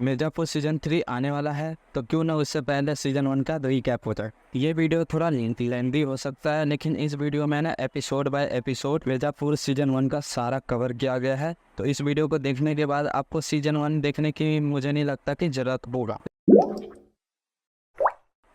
Mirzapur season 3 आने वाला है, तो क्यों ना उससे पहले सीज़न 1 का रिकैप हो जाए। ये वीडियो थोड़ा लेंथी हो सकता है, लेकिन इस वीडियो में ना episode by episode Mirzapur season 1 का सारा कवर किया गया है। तो इस वीडियो को देखने के बाद आपको सीज़न 1 देखने की मुझे नहीं लगता कि ज़रूरत होगा।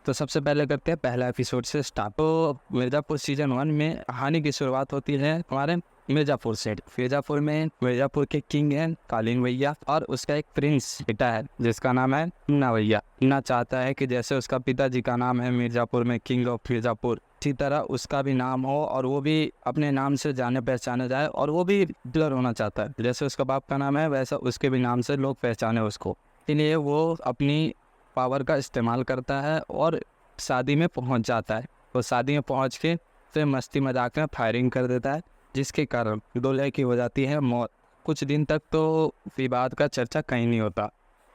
तो सबसे पहले करते हैं पहला एपिसोड से स्टार्ट। तो मिर्ज़ापुर सीज़न 1 में कहानी की शुरुआत होती है हमारे मिर्ज़ापुर से। मिर्ज़ापुर में मिर्ज़ापुर के किंग हैं कालीन भैया, और उसका एक प्रिंस बेटा है जिसका नाम है मुन्ना भैया। मुन्ना चाहता है कि जैसे उसका पिताजी का नाम है मिर्ज़ापुर में किंग ऑफ मिर्ज़ापुर, इसी तरह उसका भी नाम हो और वो भी अपने नाम से जाने पहचाने जाए, और वो भी पॉपुलर होना चाहता है। जैसे उसका बाप का नाम है वैसा उसके भी नाम से लोग पहचाने उसको। इसलिए वो अपनी पावर का इस्तेमाल करता है और शादी में पहुंच जाता है। तो शादी में पहुंच के फिर मस्ती मजाक में फायरिंग कर देता है, जिसके कारण दूल्हे की हो जाती है मौत। कुछ दिन तक तो विवाद का चर्चा कहीं नहीं होता।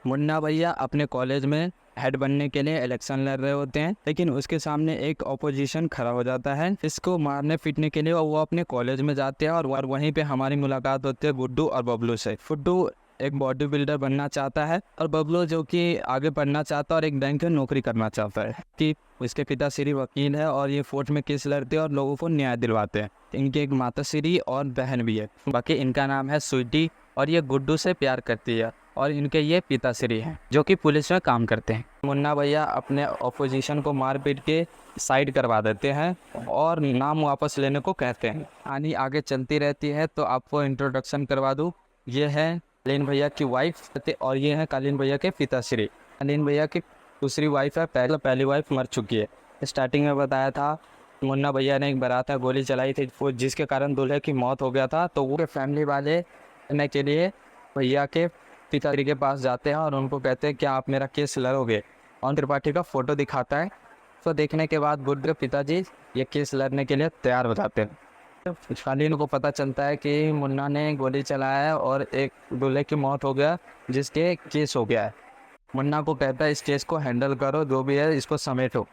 मुन्ना भैया अपने कॉलेज में हेड बनने के लिए इलेक्शन लड़ रहे होते हैं, लेकिन उसके सामने एक ऑपोजिशन खड़ा हो जाता है इसको मारने पीटने के लिए, और वो अपने कॉलेज में जाते हैं। और वहीं पे हमारी मुलाकात होती है गुड्डू और बबलू से। गुड्डू एक बॉडी बिल्डर बनना चाहता है, और बबलू जो कि आगे पढ़ना चाहता है और एक बैंक में नौकरी करना चाहता है। कि उसके पिता श्री वकील है और ये कोर्ट में केस लड़ते हैं और लोगों को न्याय दिलवाते हैं। इनकी एक माता श्री और बहन भी है, बाकी इनका नाम है स्वीटी, और ये गुड्डू से प्यार करती है। और इनके ये पिताश्री हैं जो कि पुलिस में काम करते हैं। मुन्ना भैया अपने ऑपोजिशन को मार पीट के साइड करवा देते हैं और नाम वापस लेने को कहते हैं। कहानी आगे चलती रहती है, तो आपको इंट्रोडक्शन करवा दूँ। ये है कालीन भैया की वाइफ, और ये है कालीन भैया के पिताश्री। कालीन भैया की दूसरी वाइफ है, पहली वाइफ मर चुकी है। स्टार्टिंग में बताया था मुन्ना भैया ने एक बारात में गोली चलाई थी, जिसके कारण दूल्हे की मौत हो गया था। तो वो फैमिली वाले करने के लिए भैया के पिताश्री के पास जाते हैं और उनको कहते हैं क्या आप मेरा केस लड़ोगे। और त्रिपाठी का फोटो दिखाता है। तो देखने के बाद गुड्डू के पिताजी ये केस लड़ने के लिए तैयार हो जाते हैं। कालीन को पता चलता है कि मुन्ना ने गोली चलाया है और एक दूल्हे की मौत हो गया, जिसके केस हो गया है। मुन्ना को कहता है इस केस को हैंडल करो, जो भी है इसको समेटो।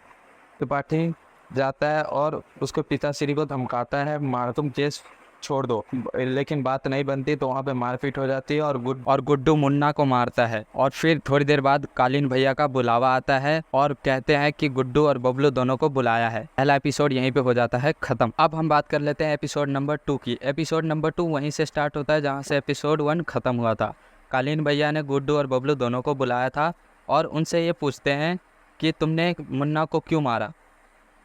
त्रिपाठी जाता है और उसको पिताश्री को धमकाता है मार तुम केस छोड़ दो, लेकिन बात नहीं बनती। तो वहाँ पे मारपीट हो जाती है और गुड्डू मुन्ना को मारता है। और फिर थोड़ी देर बाद कालीन भैया का बुलावा आता है और कहते हैं कि गुड्डू और बबलू दोनों को बुलाया है। पहला एपिसोड यहीं पे हो जाता है खत्म। अब हम बात कर लेते हैं एपिसोड नंबर 2 की। एपिसोड नंबर 2 वहीं से स्टार्ट होता है जहाँ से एपिसोड 1 खत्म हुआ था। कालीन भैया ने गुड्डू और बबलू दोनों को बुलाया था और उनसे ये पूछते हैं कि तुमने मुन्ना को क्यों मारा।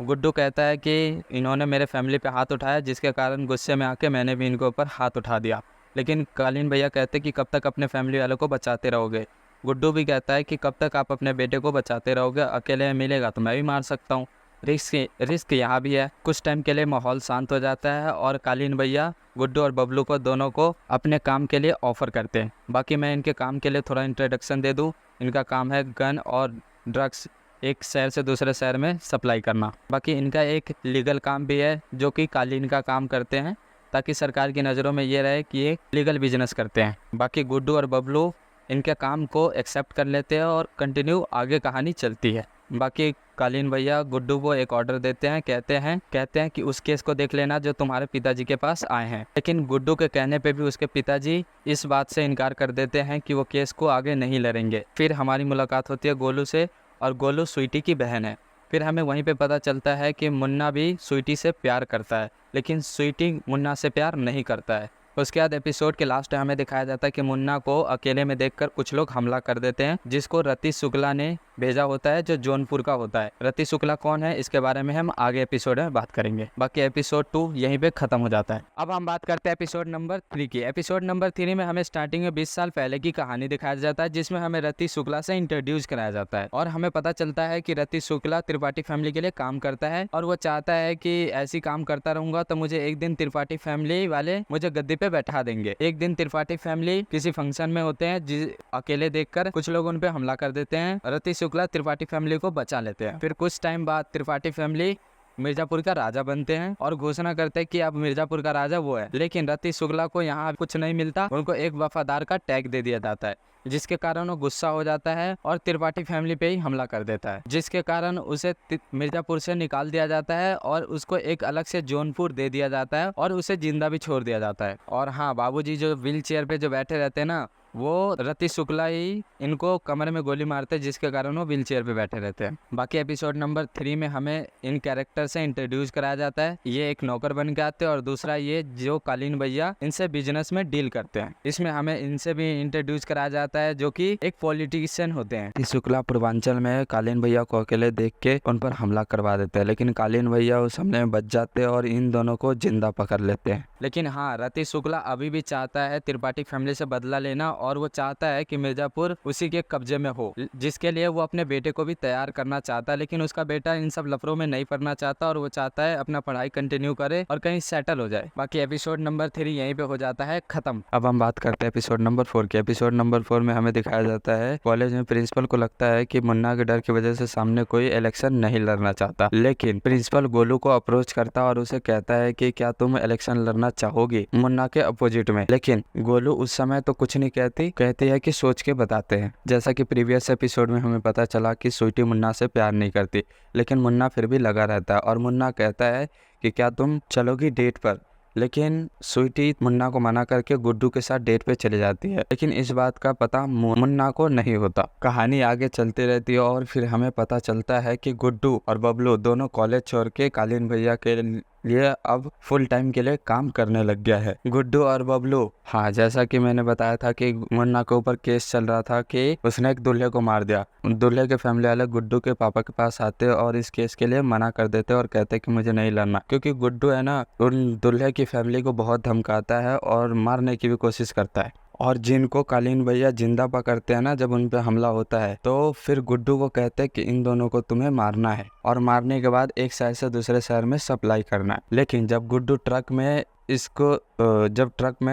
गुड्डू कहता है कि इन्होंने मेरे फैमिली पे हाथ उठाया, जिसके कारण गुस्से में आके मैंने भी इनके ऊपर हाथ उठा दिया। लेकिन कालीन भैया कहते हैं कि कब तक अपने फैमिली वालों को बचाते रहोगे। गुड्डू भी कहता है कि कब तक आप अपने बेटे को बचाते रहोगे, अकेले मिलेगा तो मैं भी मार सकता हूँ। रिस्क यहाँ भी है। कुछ टाइम के लिए माहौल शांत हो जाता है और कालीन भैया गुड्डू और बबलू को दोनों को अपने काम के लिए ऑफर करते हैं। बाकी मैं इनके काम के लिए थोड़ा इंट्रोडक्शन दे दूँ। इनका काम है गन और ड्रग्स एक शहर से दूसरे शहर में सप्लाई करना। बाकी इनका एक लीगल काम भी है जो कि कालीन का काम करते हैं, ताकि सरकार की नज़रों में ये रहे कि ये लीगल बिजनेस करते हैं। बाकी गुड्डू और बबलू इनके काम को एक्सेप्ट कर लेते हैं और कंटिन्यू आगे कहानी चलती है। बाकी कालीन भैया गुड्डू को एक ऑर्डर देते हैं, कहते हैं कि उस केस को देख लेना जो तुम्हारे पिताजी के पास आए हैं। लेकिन गुड्डू के कहने पे भी उसके पिताजी इस बात से इनकार कर देते हैं कि वो केस को आगे नहीं लड़ेंगे। फिर हमारी मुलाकात होती है गोलू से, और गोलू स्वीटी की बहन है। फिर हमें वहीं पे पता चलता है कि मुन्ना भी स्वीटी से प्यार करता है, लेकिन स्वीटी मुन्ना से प्यार नहीं करता है। उसके बाद एपिसोड के लास्ट में हमें दिखाया जाता है कि मुन्ना को अकेले में देखकर कुछ लोग हमला कर देते हैं, जिसको रति शुक्ला ने भेजा होता है, जो जौनपुर का होता है। रति शुक्ला कौन है इसके बारे में हम आगे एपिसोड में बात करेंगे। बाकी एपिसोड 2 यहीं पे खत्म हो जाता है। अब हम बात करते हैं एपिसोड नंबर 3 की। एपिसोड नंबर 3 में हमें स्टार्टिंग में 20 साल पहले की कहानी दिखाया जाता है, जिसमें हमें रति शुक्ला से इंट्रोड्यूस कराया जाता है। और हमें पता चलता है कि रति शुक्ला त्रिपाठी फैमिली के लिए काम करता है, और वो चाहता है कि ऐसी काम करता रहूंगा तो मुझे एक दिन त्रिपाठी फैमिली वाले मुझे गद्दी पे बैठा देंगे। एक दिन त्रिपाठी फैमिली किसी फंक्शन में होते हैं, अकेले देखकर कुछ लोग उन पे हमला कर देते हैं। रति शुक्ला त्रिपाठी फैमिली को बचा लेते हैं। फिर कुछ टाइम बाद त्रिपाठी फैमिली मिर्जापुर का राजा बनते हैं और घोषणा करते हैं कि अब मिर्जापुर का राजा वो है। लेकिन रति शुक्ला को यहाँ कुछ नहीं मिलता, उनको एक वफादार का टैग दे दिया जाता है, जिसके कारण वो गुस्सा हो जाता है और त्रिपाठी फैमिली पे ही हमला कर देता है, जिसके कारण उसे मिर्जापुर से निकाल दिया जाता है और उसको एक अलग से जौनपुर दे दिया जाता है और उसे जिंदा भी छोड़ दिया जाता है। और हाँ, बाबूजी जो व्हील चेयर पे जो बैठे रहते हैं ना, वो रति शुक्ला ही इनको कमरे में गोली मारते हैं, जिसके कारण वो व्हील चेयर पे बैठे रहते हैं। बाकी एपिसोड नंबर 3 में हमें इन कैरेक्टर से इंट्रोड्यूस कराया जाता है। ये एक नौकर बन के आते हैं और दूसरा ये जो कालीन भैया इनसे बिजनेस में डील करते हैं। इसमें हमें इनसे भी इंट्रोड्यूस कराया जाता है जो कि एक पॉलिटिशियन होते हैं। शुक्ला पूर्वांचल में कालीन भैया को अकेले देख के उन पर हमला करवा देते हैं, लेकिन कालीन भैया उस हमले में बच जाते हैं और इन दोनों को जिंदा पकड़ लेते हैं। लेकिन हाँ, रति शुक्ला अभी भी चाहता है त्रिपाठी फैमिली से बदला लेना और वो चाहता है कि मिर्जापुर उसी के कब्जे में हो, जिसके लिए वो अपने बेटे को भी तैयार करना चाहता है। लेकिन उसका बेटा इन सब लफड़ों में नहीं पड़ना चाहता और वो चाहता है अपना पढ़ाई कंटिन्यू करे और कहीं सेटल हो जाए। बाकी एपिसोड नंबर 3 यहीं पे हो जाता है खत्म। अब हम बात करते हैं एपिसोड नंबर 4 की। एपिसोड नंबर 4 में हमें दिखाया जाता है कॉलेज में प्रिंसिपल को लगता है कि मुन्ना के डर की वजह से सामने कोई इलेक्शन नहीं लड़ना चाहता, लेकिन प्रिंसिपल गोलू को अप्रोच करता और उसे कहता है कि क्या तुम इलेक्शन लड़ना चाहोगी मुन्ना के अपोजिट में। लेकिन गोलू उस समय तो कुछ नहीं कहती है कि सोच के बताते हैं। जैसा कि प्रीवियस एपिसोड में हमें पता चला कि स्वीटी मुन्ना से प्यार नहीं करती, लेकिन मुन्ना फिर भी लगा रहता है और मुन्ना कहता है कि क्या तुम चलोगी डेट पर। लेकिन स्वीटी मुन्ना को मना करके गुड्डू के साथ डेट पे चली जाती है, लेकिन इस बात का पता मुन्ना को नहीं होता। कहानी आगे चलती रहती है और फिर हमें पता चलता है कि गुड्डू और बबलू दोनों कॉलेज छोड़ के कालीन भैया के लिए अब फुल टाइम के लिए काम करने लग गया है। गुड्डू और बबलू, हाँ, जैसा कि मैंने बताया था कि मुन्ना के ऊपर केस चल रहा था कि उसने एक दूल्हे को मार दिया। दूल्हे के फैमिली वाले गुड्डू के पापा के पास आते और इस केस के लिए मना कर देते और कहते कि मुझे नहीं लड़ना, क्योंकि गुड्डू है ना उन दूल्हे की फैमिली को बहुत धमकाता है और मारने की भी कोशिश करता है। और जिनको कालीन भैया जिंदा पकड़ते हैं ना जब उन पे हमला होता है, तो फिर गुड्डू को कहते हैं कि इन दोनों को तुम्हें मारना है और मारने के बाद एक शहर से दूसरे शहर में सप्लाई करना है। लेकिन जब गुड्डू ट्रक में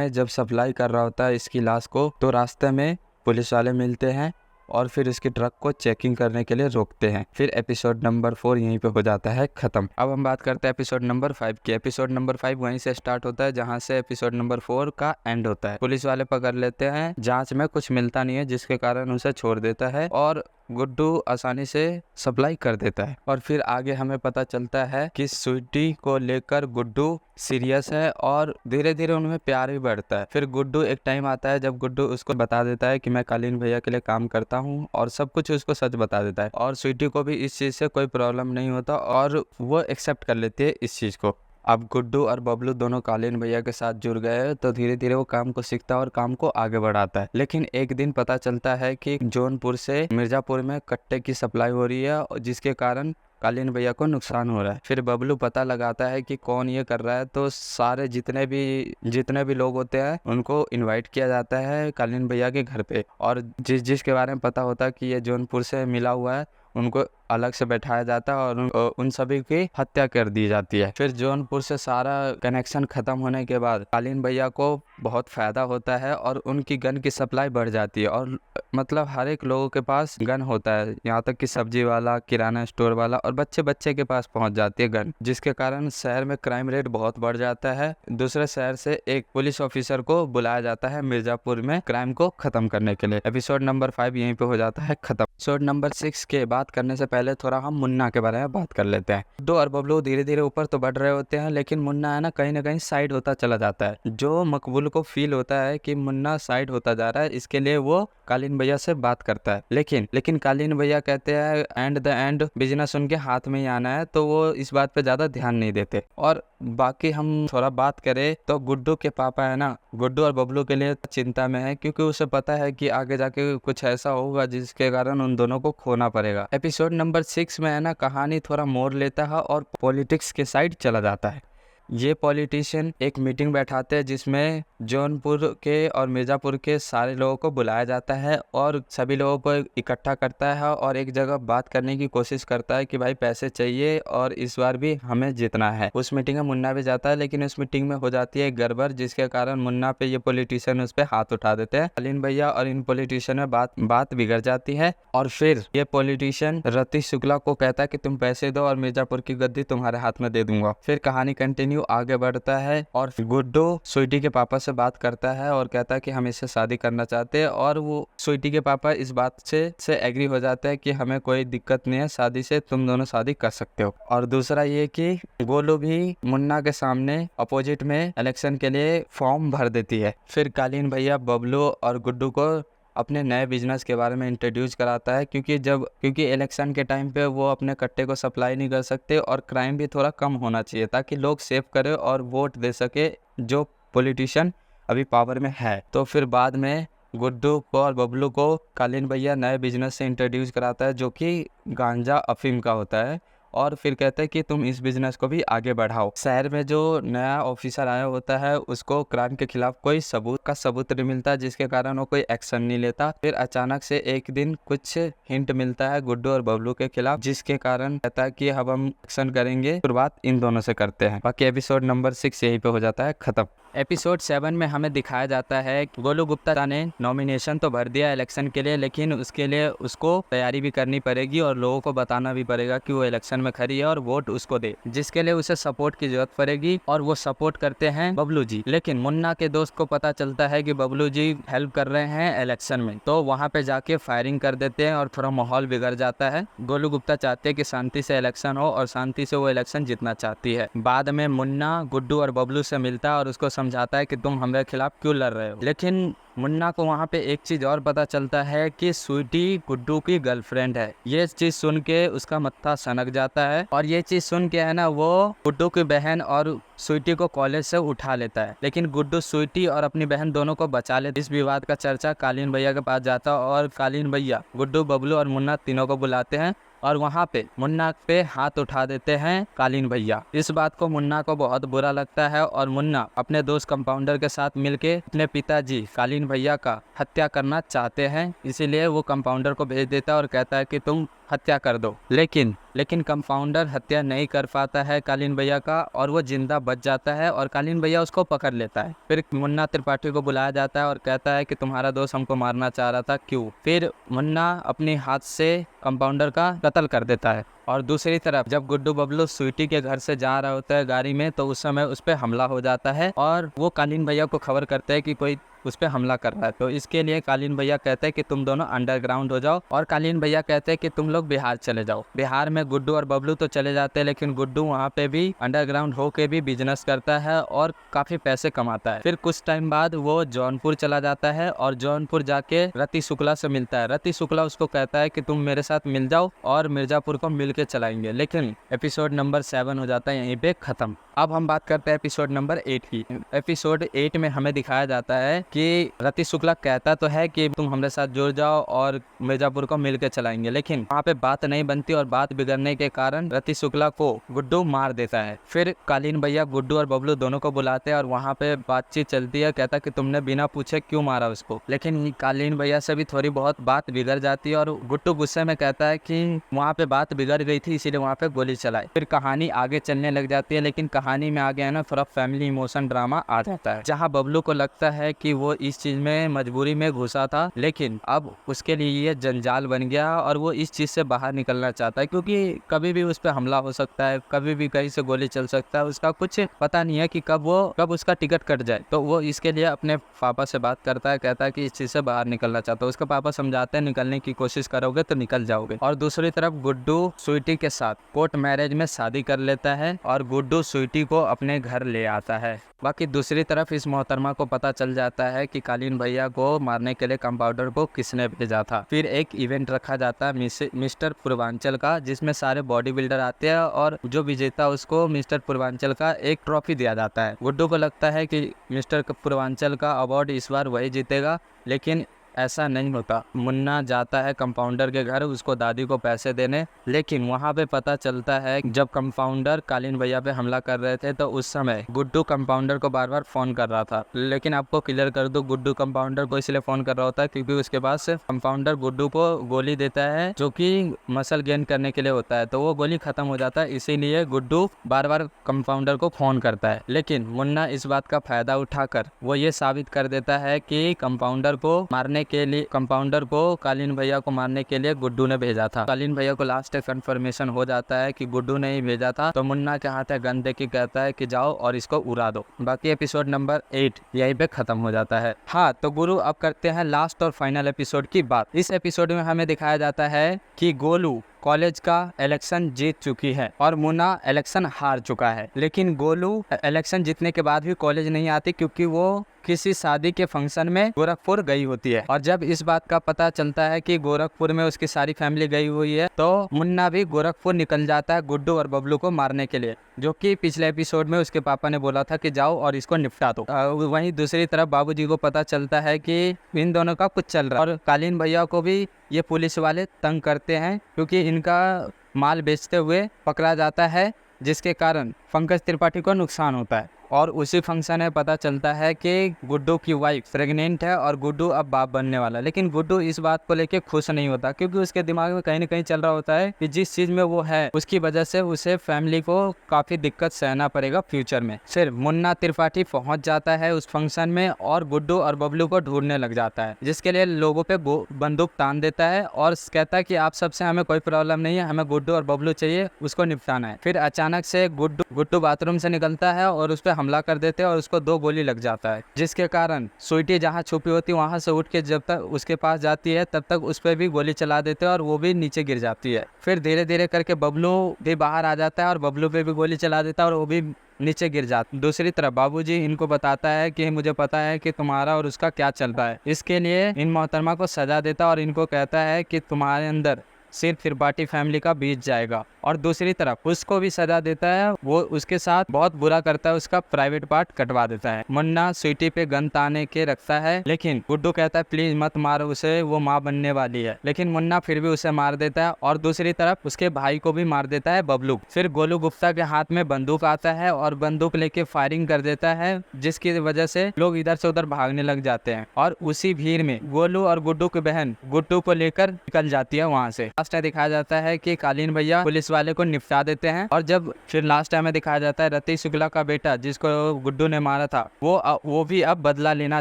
जब सप्लाई कर रहा होता है इसकी लाश को, तो रास्ते में पुलिस वाले मिलते हैं और फिर इसकी ट्रक को चेकिंग करने के लिए रोकते हैं। फिर एपिसोड नंबर 4 यहीं पे हो जाता है खत्म। अब हम बात करते हैं एपिसोड नंबर 5 की। एपिसोड नंबर 5 वहीं से स्टार्ट होता है जहां से एपिसोड नंबर 4 का एंड होता है। पुलिस वाले पकड़ लेते हैं, जांच में कुछ मिलता नहीं है जिसके कारण उसे छोड़ देता है और गुड्डू आसानी से सप्लाई कर देता है। और फिर आगे हमें पता चलता है कि स्वीटी को लेकर गुड्डू सीरियस है और धीरे धीरे उनमें प्यार भी बढ़ता है। फिर गुड्डू एक टाइम आता है जब गुड्डू उसको बता देता है कि मैं कालीन भैया के लिए काम करता हूँ और सब कुछ उसको सच बता देता है और स्वीटी को भी इस चीज़ से कोई प्रॉब्लम नहीं होता और वो एक्सेप्ट कर लेती है इस चीज़ को। अब गुड्डू और बबलू दोनों कालीन भैया के साथ जुड़ गए तो धीरे धीरे वो काम को सीखता है और काम को आगे बढ़ाता है। लेकिन एक दिन पता चलता है कि जौनपुर से मिर्जापुर में कट्टे की सप्लाई हो रही है और जिसके कारण कालीन भैया को नुकसान हो रहा है। फिर बबलू पता लगाता है कि कौन ये कर रहा है, तो सारे जितने भी लोग होते हैं उनको इनवाइट किया जाता है कालीन भैया के घर पे और जिसके बारे में पता होता है कि ये जौनपुर से मिला हुआ है उनको अलग से बैठाया जाता है और उन सभी की हत्या कर दी जाती है। फिर जौनपुर से सारा कनेक्शन खत्म होने के बाद कालीन भैया को बहुत फायदा होता है और उनकी गन की सप्लाई बढ़ जाती है और मतलब हर एक लोगों के पास गन होता है, यहाँ तक कि सब्जी वाला, किराना स्टोर वाला और बच्चे के पास पहुंच जाती है गन, जिसके कारण शहर में क्राइम रेट बहुत बढ़ जाता है। दूसरे शहर से एक पुलिस ऑफिसर को बुलाया जाता है मिर्जापुर में क्राइम को खत्म करने के लिए। एपिसोड नंबर 5 यहीं पे हो जाता है खत्म। एपिसोड नंबर 6 के बात करने से पहले थोड़ा हम मुन्ना के बारे में बात कर लेते हैं। गुड्डू और बबलू धीरे धीरे ऊपर तो बढ़ रहे होते हैं, लेकिन मुन्ना है ना कहीं साइड होता चला जाता है। जो मकबूल को फील होता है कि मुन्ना साइड होता जा रहा है, इसके लिए वो कालीन भैया से बात करता है। लेकिन कालीन भैया कहते हैं एंड बिजनेस उनके हाथ में ही आना है, तो वो इस बात पे ज्यादा ध्यान नहीं देते। और बाकी हम थोड़ा बात करें तो गुड्डू के पापा है ना गुड्डू और बबलू के लिए चिंता में है, क्योंकि उसे पता है कि आगे जाके कुछ ऐसा होगा जिसके कारण उन दोनों को खोना पड़ेगा। एपिसोड नंबर 6 में है ना कहानी थोड़ा मोड़ लेता है और पॉलिटिक्स के साइड चला जाता है। ये पॉलिटिशियन एक मीटिंग बैठाते हैं जिसमें जौनपुर के और मिर्ज़ापुर के सारे लोगों को बुलाया जाता है और सभी लोगों को इकट्ठा करता है और एक जगह बात करने की कोशिश करता है कि भाई पैसे चाहिए और इस बार भी हमें जीतना है। उस मीटिंग में मुन्ना भी जाता है, लेकिन उस मीटिंग में हो जाती है गड़बड़, जिसके कारण मुन्ना पे ये पॉलिटिशियन उस पर हाथ उठा देते हैं। कालीन भैया और इन पॉलिटिशियन में बात बिगड़ जाती है और फिर ये पॉलिटिशियन रति शुक्ला को कहता है कि तुम पैसे दो और मिर्ज़ापुर की गद्दी तुम्हारे हाथ में दे दूंगा। फिर कहानी कंटिन्यू कंटिन्यू आगे बढ़ता है और गुड्डू स्वीटी के पापा से बात करता है और कहता है कि हम इससे शादी करना चाहते हैं, और वो स्वीटी के पापा इस बात से एग्री हो जाते हैं कि हमें कोई दिक्कत नहीं है शादी से, तुम दोनों शादी कर सकते हो। और दूसरा ये कि गोलू भी मुन्ना के सामने अपोजिट में इलेक्शन के लिए फॉर्म भर देती है। फिर कालीन भैया बबलू और गुड्डू को अपने नए बिजनेस के बारे में इंट्रोड्यूस कराता है, क्योंकि इलेक्शन के टाइम पे वो अपने कट्टे को सप्लाई नहीं कर सकते और क्राइम भी थोड़ा कम होना चाहिए ताकि लोग सेव करें और वोट दे सके जो पॉलिटिशियन अभी पावर में है। तो फिर बाद में गुड्डू को और बबलू को कालीन भैया नए बिजनेस से इंट्रोड्यूस कराता है जो कि गांजा अफीम का होता है, और फिर कहते हैं कि तुम इस बिजनेस को भी आगे बढ़ाओ। शहर में जो नया ऑफिसर आया होता है उसको क्राइम के खिलाफ कोई सबूत नहीं मिलता, जिसके कारण वो कोई एक्शन नहीं लेता। फिर अचानक से एक दिन कुछ हिंट मिलता है गुड्डू और बबलू के खिलाफ, जिसके कारण कहता है कि अब हम एक्शन करेंगे। शुरुआत इन दोनों से करते हैं। बाकी एपिसोड नंबर 6 यहीं पे हो जाता है खत्म। एपिसोड 7 में हमें दिखाया जाता है गोलू गुप्ता ने नॉमिनेशन तो भर दिया इलेक्शन के लिए, लेकिन उसके लिए उसको तैयारी भी करनी पड़ेगी और लोगों को बताना भी पड़ेगा कि वो इलेक्शन में खड़ी है और वोट उसको दे, जिसके लिए उसे सपोर्ट की जरूरत पड़ेगी। और वो सपोर्ट करते हैं बबलू जी। लेकिन मुन्ना के दोस्त को पता चलता है कि बबलू जी हेल्प कर रहे हैं इलेक्शन में, तो वहाँ पे जाके फायरिंग कर देते हैं और थोड़ा माहौल बिगड़ जाता है। गोलू गुप्ता चाहते हैं कि शांति से इलेक्शन हो और शांति से वो इलेक्शन जीतना चाहती है। बाद में मुन्ना गुड्डू और बबलू से मिलता है और उसको समझाता है कि तुम हमारे खिलाफ क्यों लड़ रहे हो। लेकिन मुन्ना को वहाँ पे एक चीज और पता चलता है कि स्वीटी गुड्डू की गर्लफ्रेंड है। ये चीज सुन के उसका मत्था सनक जाता है, और ये चीज सुन के है ना वो गुड्डू की बहन और स्वीटी को कॉलेज से उठा लेता है। लेकिन गुड्डू स्वीटी और अपनी बहन दोनों को बचा लेता है। इस विवाद का चर्चा कालीन भैया के पास जाता है और कालीन भैया गुड्डू, बबलू और मुन्ना तीनों को बुलाते हैं और वहाँ पे मुन्ना पे हाथ उठा देते हैं कालीन भैया। इस बात को मुन्ना को बहुत बुरा लगता है और मुन्ना अपने दोस्त कंपाउंडर के साथ मिलके अपने पिताजी कालीन भैया का हत्या करना चाहते हैं, इसीलिए वो कंपाउंडर को भेज देता है और कहता है कि तुम हत्या कर दो। लेकिन कंपाउंडर हत्या नहीं कर पाता है कालीन भैया का, और वो जिंदा बच जाता है और कालीन भैया उसको पकड़ लेता है। फिर मुन्ना त्रिपाठी को बुलाया जाता है और कहता है कि तुम्हारा दोस्त हमको मारना चाह रहा था, क्यों? फिर मुन्ना अपने हाथ से कंपाउंडर का कत्ल कर देता है। और दूसरी तरफ जब गुड्डू बबलू स्वीटी के घर से जा रहा होता है गाड़ी में, तो उस समय उस पर हमला हो जाता है और वो कालीन भैया को खबर करते हैं कि कोई उस पर हमला कर रहा है। तो इसके लिए कालीन भैया कहते हैं कि तुम दोनों अंडरग्राउंड हो जाओ, और कालीन भैया कहते हैं कि तुम लोग बिहार चले जाओ। बिहार में गुड्डू और बबलू तो चले जाते हैं, लेकिन गुड्डू वहाँ पे भी अंडरग्राउंड होके भी बिजनेस करता है और काफी पैसे कमाता है। फिर कुछ टाइम बाद वो जौनपुर चला जाता है और जौनपुर जाके रति शुक्ला से मिलता है। रति शुक्ला उसको कहता है कि तुम मेरे साथ मिल जाओ और मिर्जापुर को मिल के चलाएंगे। लेकिन एपिसोड नंबर 7 हो जाता है यहीं पे खत्म। अब हम बात करते हैं एपिसोड नंबर 8 की। एपिसोड 8 में हमें दिखाया जाता है कि रति शुक्ला कहता तो है कि तुम हमारे साथ जुड़ जाओ और मिर्जापुर को मिलकर चलाएंगे, लेकिन वहाँ पे बात नहीं बनती और बात बिगड़ने के कारण रति शुक्ला को गुड्डू मार देता है। फिर कालीन भैया गुड्डू और बबलू दोनों को बुलाते हैं और वहाँ पे बातचीत चलती है। कहता कि तुमने बिना पूछे क्यों मारा उसको, लेकिन कालीन भैया से भी थोड़ी बहुत बात बिगड़ जाती है और गुड्डू गुस्से में कहता है कि वहाँ पे बात बिगड़ गई थी इसीलिए वहाँ पे गोली चलाई। फिर कहानी आगे चलने लग जाती है, लेकिन कहानी में आगे है ना थोड़ा फैमिली इमोशन ड्रामा आ जाता है, जहाँ बबलू को लगता है कि वो इस चीज में मजबूरी में घुसा था, लेकिन अब उसके लिए ये जंजाल बन गया और वो इस चीज से बाहर निकलना चाहता है, क्योंकि कभी भी उस पर हमला हो सकता है, कभी भी कहीं से गोली चल सकता है, उसका कुछ पता नहीं है कि कब उसका टिकट कट जाए। तो वो इसके लिए अपने पापा से बात करता है, कहता है कि इस चीज से बाहर निकलना चाहता है। उसके पापा समझाते हैं निकलने की कोशिश करोगे तो निकल जाओगे। और दूसरी तरफ गुड्डू स्वीटी के साथ कोर्ट मैरिज में शादी कर लेता है और गुड्डू स्वीटी को अपने घर ले आता है। बाकी दूसरी तरफ इस मोहतरमा को पता चल जाता है कि कालीन भैया को मारने के लिए कंपाउंडर को किसने भेजा था। फिर एक इवेंट रखा जाता है मिस्टर पूर्वांचल का, जिसमें सारे बॉडी बिल्डर आते हैं और जो विजेता उसको मिस्टर पूर्वांचल का एक ट्रॉफी दिया जाता है। गुड्डू को लगता है कि मिस्टर पूर्वांचल का अवार्ड इस बार वही जीतेगा, लेकिन ऐसा नहीं होता। मुन्ना जाता है कंपाउंडर के घर उसको दादी को पैसे देने, लेकिन वहाँ पे पता चलता है जब कंपाउंडर कालीन भैया पे हमला कर रहे थे तो उस समय गुड्डू कंपाउंडर को बार बार फोन कर रहा था। लेकिन आपको क्लियर कर दूं, गुड्डू कंपाउंडर को इसलिए फोन कर रहा होता है क्योंकि उसके पास कंपाउंडर गुड्डू को गोली देता है जो कि मसल गेन करने के लिए होता है, तो वो गोली खत्म हो जाता है, इसीलिए गुड्डू बार बार कंपाउंडर को फोन करता है। लेकिन मुन्ना इस बात का फायदा उठाकर वो ये साबित कर देता है कि कंपाउंडर को मारने मारने के लिए, कंपाउंडर को कालीन भैया को मारने के लिए गुड्डू ने भेजा था। कालीन भैया को लास्ट कंफर्मेशन हो जाता है कि गुड्डू ने ही भेजा था, तो मुन्ना के हाथ गन दे के कहता है कि जाओ और इसको उड़ा दो। बाकी एपिसोड नंबर 8 यहीं पे खत्म हो जाता है। हाँ, तो गुरु अब करते हैं लास्ट और फाइनल एपिसोड की बात। इस एपिसोड में हमें दिखाया जाता है कि गोलू कॉलेज का इलेक्शन जीत चुकी है और मुन्ना इलेक्शन हार चुका है। लेकिन गोलू इलेक्शन जीतने के बाद भी कॉलेज नहीं आती क्योंकि वो किसी शादी के फंक्शन में गोरखपुर गई होती है। और जब इस बात का पता चलता है कि गोरखपुर में उसकी सारी फैमिली गई हुई है, तो मुन्ना भी गोरखपुर निकल जाता है गुड्डू और बबलू को मारने के लिए, जो कि पिछले एपिसोड में उसके पापा ने बोला था कि जाओ और इसको निपटा दो। वहीं दूसरी तरफ बाबूजी को पता चलता है कि इन दोनों का कुछ चल रहा है और कालीन भैया को भी ये पुलिस वाले तंग करते हैं क्योंकि इनका माल बेचते हुए पकड़ा जाता है, जिसके कारण पंकज त्रिपाठी को नुकसान होता है। और उसी फंक्शन में पता चलता है कि गुड्डू की वाइफ प्रेग्नेंट है और गुड्डू अब बाप बनने वाला है। लेकिन गुड्डू इस बात को लेके खुश नहीं होता क्योंकि उसके दिमाग में कहीं ना कहीं चल रहा होता है कि जिस चीज में वो है उसकी वजह से उसे फैमिली को काफी दिक्कत सहना पड़ेगा फ्यूचर में। फिर मुन्ना त्रिपाठी पहुंच जाता है उस फंक्शन में और गुड्डू और बबलू को ढूंढने लग जाता है, जिसके लिए लोगों पे बंदूक तान देता है और कहता है कि आप सबसे हमें कोई प्रॉब्लम नहीं है, हमें गुड्डू और बबलू चाहिए, उसको निपटाना है। फिर अचानक से गुड्डू बाथरूम से निकलता है और उस पर हमला कर देते हैं और उसको 2 गोली लग जाता है, जिसके कारण स्वीटी जहाँ छुपी होती है वहां से उठ के जब तक उसके पास जाती है तब तक उस पर भी गोली चला देते हैं और वो भी नीचे गिर जाती है। फिर धीरे धीरे करके बबलू भी बाहर आ जाता है और बबलू पे भी गोली चला देता है और वो भी नीचे गिर जाता। दूसरी तरफ बाबूजी इनको बताता है कि मुझे पता है कि तुम्हारा और उसका क्या चल रहा है, इसके लिए इन मोहतरमा को सजा देता और इनको कहता है कि तुम्हारे अंदर सिर्फ त्रिपाठी फैमिली का बीत जाएगा। और दूसरी तरफ उसको भी सजा देता है, वो उसके साथ बहुत बुरा करता है, उसका प्राइवेट पार्ट कटवा देता है। मुन्ना स्वीटी पे गन ताने के रखता है, लेकिन गुड्डू कहता है प्लीज मत मारो उसे, वो माँ बनने वाली है। लेकिन मुन्ना फिर भी उसे मार देता है और दूसरी तरफ उसके भाई को भी मार देता है बबलू। फिर गोलू गुप्ता के हाथ में बंदूक आता है और बंदूक लेके फायरिंग कर देता है, जिसकी वजह से लोग इधर से उधर भागने लग जाते हैं। और उसी भीड़ में गोलू और गुड्डू की बहन गुड्डू को लेकर निकल जाती है वहाँ से। लास्ट में दिखाया जाता है कि कालीन भैया पुलिस वाले को निपटा देते हैं। और जब फिर लास्ट टाइम में दिखाया जाता है रतीश शुक्ला का बेटा जिसको गुड्डू ने मारा था, वो भी अब बदला लेना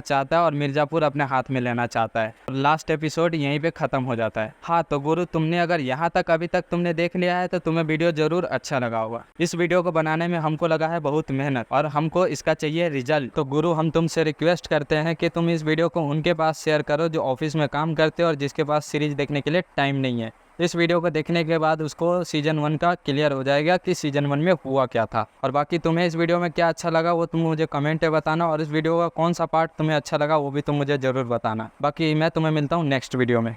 चाहता है और मिर्जापुर अपने हाथ में लेना चाहता है। लास्ट एपिसोड यहीं पे खत्म हो जाता है। हाँ, तो गुरु तुमने अगर यहाँ तक अभी तक तुमने देख लिया है तो तुम्हें वीडियो जरूर अच्छा लगा होगा। इस वीडियो को बनाने में हमको लगा है बहुत मेहनत और हमको इसका चाहिए रिजल्ट। तो गुरु हम तुमसे रिक्वेस्ट करते हैं कि तुम इस वीडियो को उनके पास शेयर करो जो ऑफिस में काम करते हो और जिसके पास सीरीज देखने के लिए टाइम नहीं है। इस वीडियो को देखने के बाद उसको सीजन 1 का क्लियर हो जाएगा कि सीजन 1 में हुआ क्या था। और बाकी तुम्हें इस वीडियो में क्या अच्छा लगा वो तुम मुझे कमेंट में बताना और इस वीडियो का कौन सा पार्ट तुम्हें अच्छा लगा वो भी तुम मुझे जरूर बताना। बाकी मैं तुम्हें मिलता हूँ नेक्स्ट वीडियो में।